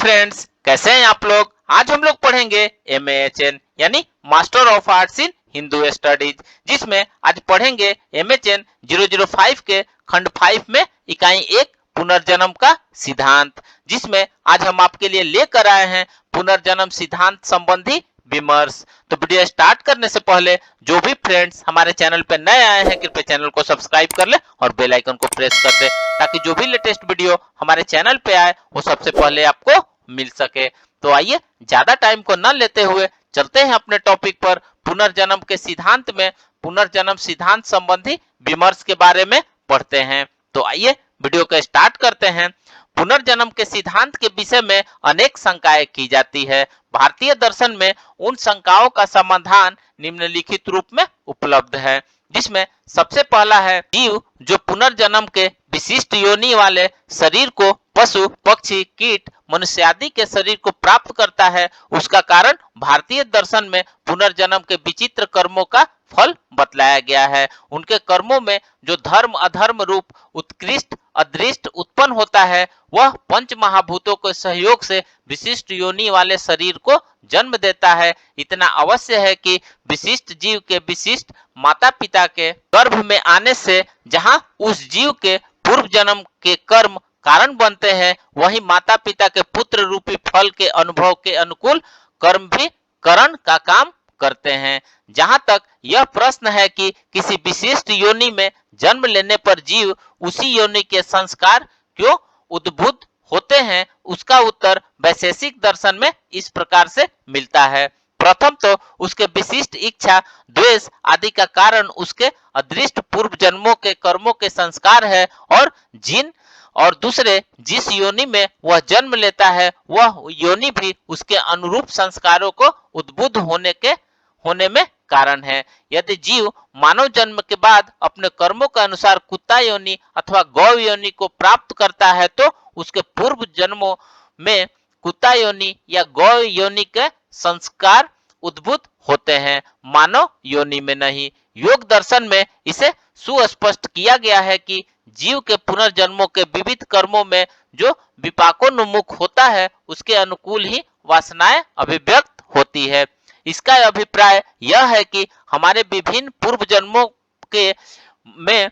Friends, कैसे हैं आप लोग। आज हम लोग पढ़ेंगे MAHN यानी master of arts in Hindu studies, जिसमें आज पढ़ेंगे MHN 005 के खंड 5 में इकाई 1 पुनर्जन्म का सिद्धांत, जिसमें आज हम आपके लिए लेकर आए हैं पुनर्जन्म सिद्धांत संबंधी विमर्श। तो वीडियो स्टार्ट करने से पहले जो भी फ्रेंड्स हमारे चैनल पे नए आए हैं कृपया चैनल को सब्सक्राइब कर ले और बेल आइकन को प्रेस कर दे, ताकि जो भी लेटेस्ट वीडियो हमारे चैनल पे आए वो सबसे पहले आपको मिल सके। तो आइए ज्यादा टाइम को न लेते हुए चलते हैं अपने टॉपिक पर। पुनर्जन्म के सिद्धांत में पुनर्जन्म सिद्धांत संबंधी विमर्श के बारे में पढ़ते हैं। तो आइए वीडियो को स्टार्ट करते हैं। पुनर्जन्म के सिद्धांत के विषय में अनेक शंकाएं की जाती है। भारतीय दर्शन में उन शंकाओं का समाधान निम्नलिखित रूप में उपलब्ध है, जिसमें सबसे पहला है जीव जो पुनर्जन्म के विशिष्ट योनि वाले शरीर को पशु, पक्षी, कीट, मनुष्य आदि के शरीर को प्राप्त करता है, उसका कारण भारतीय दर्शन में पुनर्जन्म के विचित्र कर्मों का फल बतलाया गया है। उनके कर्मों में जो धर्म अधर्म रूप उत्कृष्ट अदृष्ट उत्पन्न होता है, वह पंच महाभूतों के सहयोग से विशिष्ट योनि वाले शरीर को जन्म देता है। इतना अवश्य है कि विशिष्ट जीव के विशिष्ट माता पिता के गर्भ में आने से जहां उस जीव के पूर्व जन्म के कर्म कारण बनते हैं, वही माता पिता के पुत्र रूपी फल के अनुभव के अनुकूल कर्म भी करण का काम करते हैं। जहां तक यह प्रश्न है कि किसी विशिष्ट योनि में जन्म लेने पर जीव उसी योनि के संस्कार क्यों उद्भूत होते हैं, उसका उत्तर वैशेषिक दर्शन में इस प्रकार से मिलता है। प्रथम तो उसके विशिष्ट इच्छा द्वेष आदि का कारण उसके अदृष्ट पूर्व जन्मों के कर्मों के संस्कार है, और दूसरे जिस योनि में वह जन्म लेता है वह योनि भी उसके अनुरूप संस्कारों को उद्बुद्ध होने में कारण है। यदि जीव मानव जन्म के बाद अपने कर्मों के अनुसार कुत्ता योनि अथवा गौ योनि को प्राप्त करता है, तो उसके पूर्व जन्मों में कुत्ता योनि या गौ योनि के संस्कार उद्भूत होते हैं, मानव योनि में नहीं। योग दर्शन में इसे सुस्पष्ट किया गया है कि जीव के पुनर्जन्मों के विविध कर्मों में जो विपाकोन्मुख होता है, उसके अनुकूल ही वासनाएं अभिव्यक्त होती है। इसका अभिप्राय यह है कि हमारे विभिन्न पूर्व जन्मों के में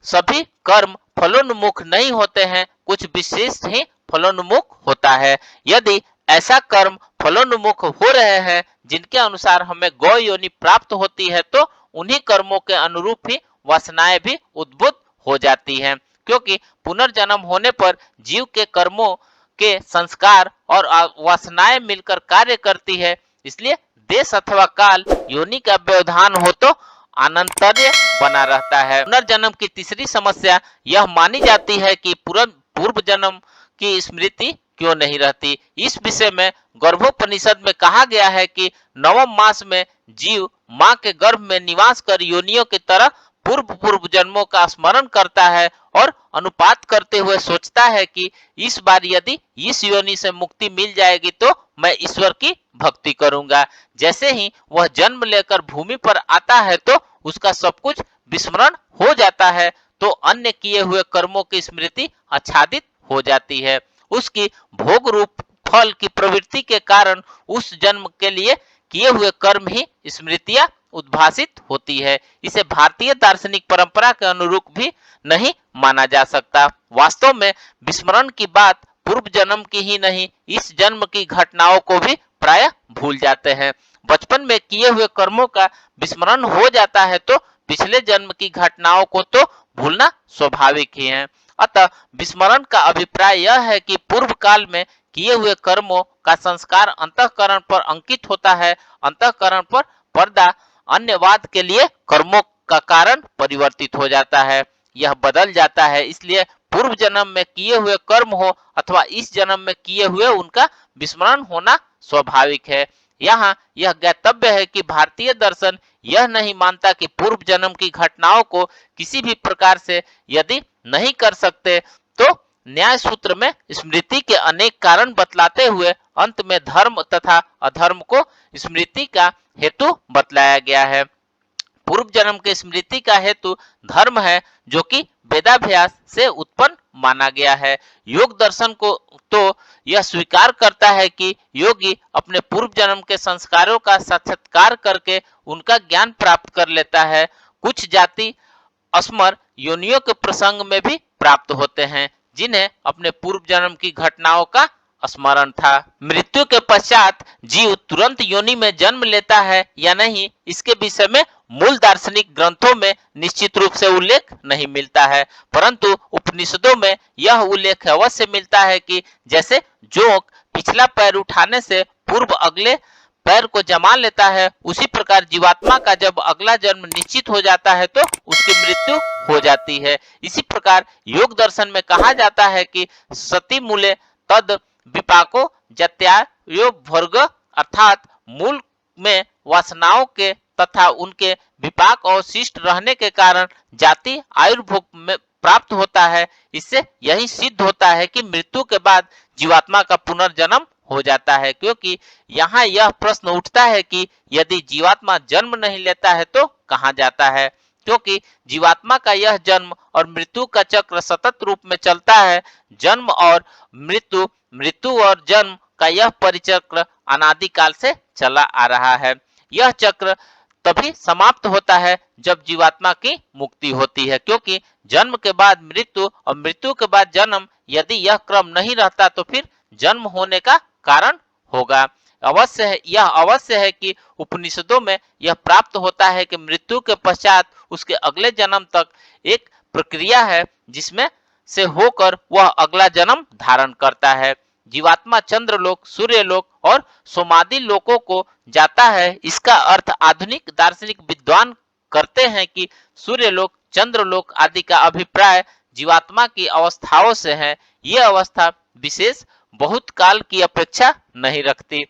सभी कर्म फलोन्मुख नहीं होते हैं, कुछ विशेष ही फलोन्मुख होता है। यदि ऐसा कर्म फलोन्मुख हो रहे हैं जिनके अनुसार हमें गौ योनि प्राप्त होती है, तो उन्हीं कर्मों के अनुरूप ही वासनाएं भी उद्भूत हो जाती हैं, क्योंकि पुनर्जन्म होने पर जीव के कर्मों के संस्कार और वासनाएं मिलकर कार्य करती है। इसलिए देश अथवा काल योनि का व्यवधान हो तो अनंतर्य बना रहता है। पुनर्जन्म की तीसरी समस्या यह मानी जाती है कि पूर्व जन्म की स्मृति क्यों नहीं रहती। इस विषय में गर्भोपनिषद में कहा गया है कि नवम मास में जीव मां के गर्भ में निवास कर योनियों की तरह पूर्व जन्मों का स्मरण करता है और अनुपात करते हुए सोचता है कि इस बार यदि इस योनि से मुक्ति मिल जाएगी तो मैं ईश्वर की भक्ति करूंगा। जैसे ही वह जन्म लेकर भूमि पर आता है तो उसका सब कुछ विस्मरण हो जाता है, तो अन्य किए हुए कर्मों की स्मृति आच्छादित हो जाती है। उसकी भोग रूप फल की प्रवृत्ति के कारण उस जन्म के लिए किए हुए कर्म ही स्मृतियां उद्भासित होती है। इसे भारतीय दार्शनिक परंपरा के अनुरूप भी नहीं माना जा सकता। वास्तव में विस्मरण की बात पूर्व जन्म की ही नहीं, इस जन्म की घटनाओं को भी प्राय भूल जाते हैं। बचपन में किए हुए कर्मों का विस्मरण हो जाता है तो पिछले जन्म की घटनाओं को तो भूलना स्वाभाविक ही है। अतः विस्मरण का अभिप्राय यह है कि पूर्व काल में किए हुए कर्मों का संस्कार अंतःकरण पर अंकित होता है। अंतःकरण पर पर्दा अन्यवाद के लिए कर्मों का कारण परिवर्तित हो जाता है, यह बदल जाता है। इसलिए पूर्व जन्म में किए हुए कर्म हो अथवा इस जन्म में किए हुए उनका विस्मरण होना स्वाभाविक है। यहाँ यह ज्ञातव्य है कि भारतीय दर्शन यह नहीं मानता कि पूर्व जन्म की घटनाओं को किसी भी प्रकार से यदि नहीं कर सकते, तो न्याय सूत्र में स्मृति के अनेक कारण बतलाते हुए अंत में धर्म तथा अधर्म को स्मृति का हेतु बतलाया गया है। पूर्व जन्म के स्मृति का हेतु धर्म है, जो कि वेदाभ्यास से उत्पन्न माना गया है। योग दर्शन को तो यह स्वीकार करता है कि योगी अपने पूर्व जन्म के संस्कारों का साक्षात्कार करके उनका ज्ञान प्राप्त कर लेता है। कुछ जाति अस्मर योनियों के प्रसंग में भी प्राप्त होते हैं, जिन्हें अपने पूर्व जन्म की घटनाओं का स्मरण था। मृत्यु के पश्चात जीव तुरंत योनि में जन्म लेता है या नहीं, इसके विषय में मूल दार्शनिक ग्रंथों में निश्चित रूप से उल्लेख नहीं मिलता है, परंतु उपनिषदों में यह उल्लेख अवश्य मिलता है कि जैसे जोंक पिछला पैर उठाने से पूर्व अगले पैर को जमा लेता है, उसी प्रकार जीवात्मा का जब अगला जन्म निश्चित हो जाता है तो उसकी मृत्यु हो जाती है। इसी प्रकार योग दर्शन में कहा जाता है कि सती मूले तद विपाको जत्यायो वर्ग, अर्थात मूल में वासनाओं के तथा उनके विपाक और शिष्ट रहने के कारण जाति आयुर्भोग में प्राप्त होता है। इससे यही सिद्ध होता है कि मृत्यु के बाद जीवात्मा का पुनर्जन्म हो जाता है, क्योंकि यहाँ यह प्रश्न उठता है कि यदि जीवात्मा जन्म नहीं लेता है तो कहाँ जाता है, क्योंकि जीवात्मा का यह जन्म और मृत्यु का चक्र सतत रूप में चलता है। जन्म और मृत्यु, मृत्यु और जन्म का यह परिचक्र अनादिकाल से चला आ रहा है। यह चक्र तभी समाप्त होता है जब जीवात्मा की मुक्ति होती है, क्योंकि जन्म के बाद मृत्यु और मृत्यु के बाद जन्म, यदि यह क्रम नहीं रहता तो फिर जन्म होने का कारण होगा। यह अवश्य है कि उपनिषदों में यह प्राप्त होता है कि मृत्यु के पश्चात उसके अगले जन्म तक एक प्रक्रिया है, जिसमें से होकर वह अगला जन्म धारण करता है। जीवात्मा चंद्रलोक, सूर्यलोक और सोमादि लोकों को जाता है। इसका अर्थ आधुनिक दार्शनिक विद्वान करते हैं कि सूर्यलोक, चंद्रलोक आदि का अभिप्राय जीवात्मा की अवस्थाओं से है। यह अवस्था विशेष बहुत काल की अपेक्षा नहीं रखती,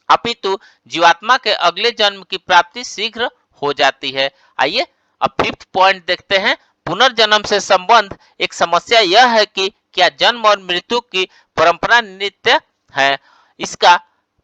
अपितु जीवात्मा के अगले जन्म की प्राप्ति शीघ्र हो जाती है। आइए अब फिफ्थ पॉइंट देखते हैं। पुनर्जन्म से संबंध एक समस्या यह है कि क्या जन्म और मृत्यु की परंपरा नित्य है, इसका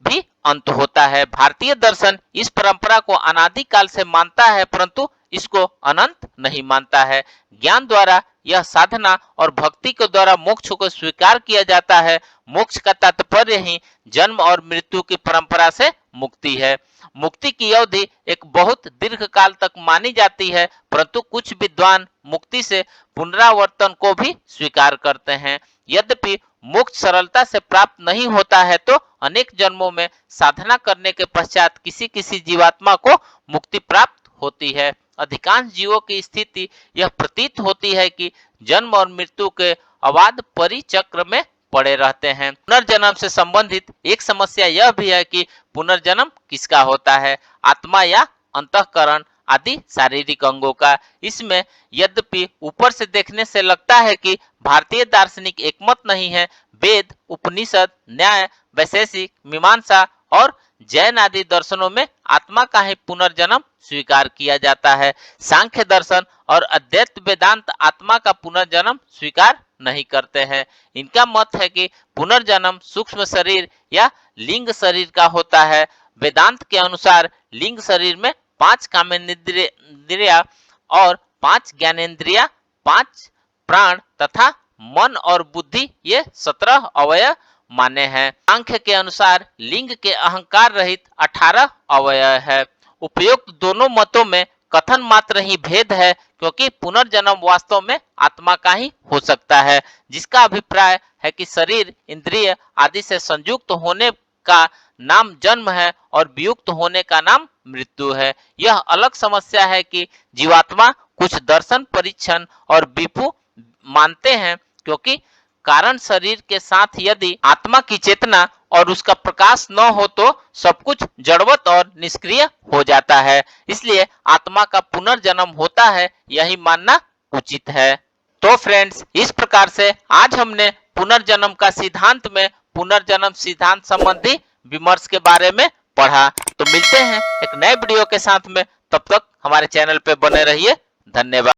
भी अंत होता है। भारतीय दर्शन इस परंपरा को अनादिकाल से मानता है, परंतु इसको अनंत नहीं मानता है। ज्ञान द्वारा यह साधना और भक्ति के द्वारा मोक्ष को स्वीकार किया जाता है। मोक्ष का तात्पर्य ही जन्म और मृत्यु की परंपरा से मुक्ति है। मुक्ति की अवधि एक बहुत दीर्घ काल तक मानी जाती है, परंतु कुछ विद्वान मुक्ति से पुनरावर्तन को भी स्वीकार करते हैं। यद्यपि मोक्ष सरलता से प्राप्त नहीं होता है, तो अनेक जन्मों में साधना करने के पश्चात किसी किसी जीवात्मा को मुक्ति प्राप्त होती है। अधिकांश जीवों की स्थिति यह प्रतीत होती है कि जन्म और मृत्यु के अबाध परिचक्र में पड़े रहते हैं। पुनर्जन्म से संबंधित एक समस्या यह भी है कि पुनर्जन्म किसका होता है, आत्मा या अंतःकरण आदि शारीरिक अंगों का। इसमें यद्यपि ऊपर से देखने से लगता है कि भारतीय दार्शनिक एकमत नहीं है। वेद, उपनिषद, न्याय, वैशेषिक, मीमांसा और जैन आदि दर्शनों में आत्मा का ही पुनर्जन्म स्वीकार किया जाता है। सांख्य दर्शन और अद्वैत वेदांत आत्मा का पुनर्जन्म स्वीकार नहीं करते हैं। इनका मत है कि पुनर्जन्म सूक्ष्म शरीर या लिंग शरीर का होता है। वेदांत के अनुसार लिंग शरीर में 5 कामेंद्रिया और 5 ज्ञानेंद्रिया, 5 प्राण तथा मन और बुद्धि, ये 17 अवयव माने हैं। सांख्य के अनुसार लिंग के अहंकार रहित 18 अवयव है। उपयुक्त दोनों मतों में कथन मात्र ही भेद है, क्योंकि पुनर्जन्म वास्तव में आत्मा का ही हो सकता है, जिसका अभिप्राय है कि शरीर, इंद्रिय आदि से संयुक्त होने का नाम जन्म है और वियुक्त होने का नाम मृत्यु है। यह अलग समस्या है कि जीवात्मा कुछ दर्शन परीक्षण और विपु मानते हैं, क्योंकि कारण शरीर के साथ यदि आत्मा की चेतना और उसका प्रकाश न हो तो सब कुछ जड़वत और निष्क्रिय हो जाता है। इसलिए आत्मा का पुनर्जन्म होता है, यही मानना उचित है। तो फ्रेंड्स, इस प्रकार से आज हमने पुनर्जन्म का सिद्धांत में पुनर्जन्म सिद्धांत संबंधी विमर्श के बारे में पढ़ा। तो मिलते हैं एक नए वीडियो के साथ में, तब तक हमारे चैनल पे बने रहिए। धन्यवाद।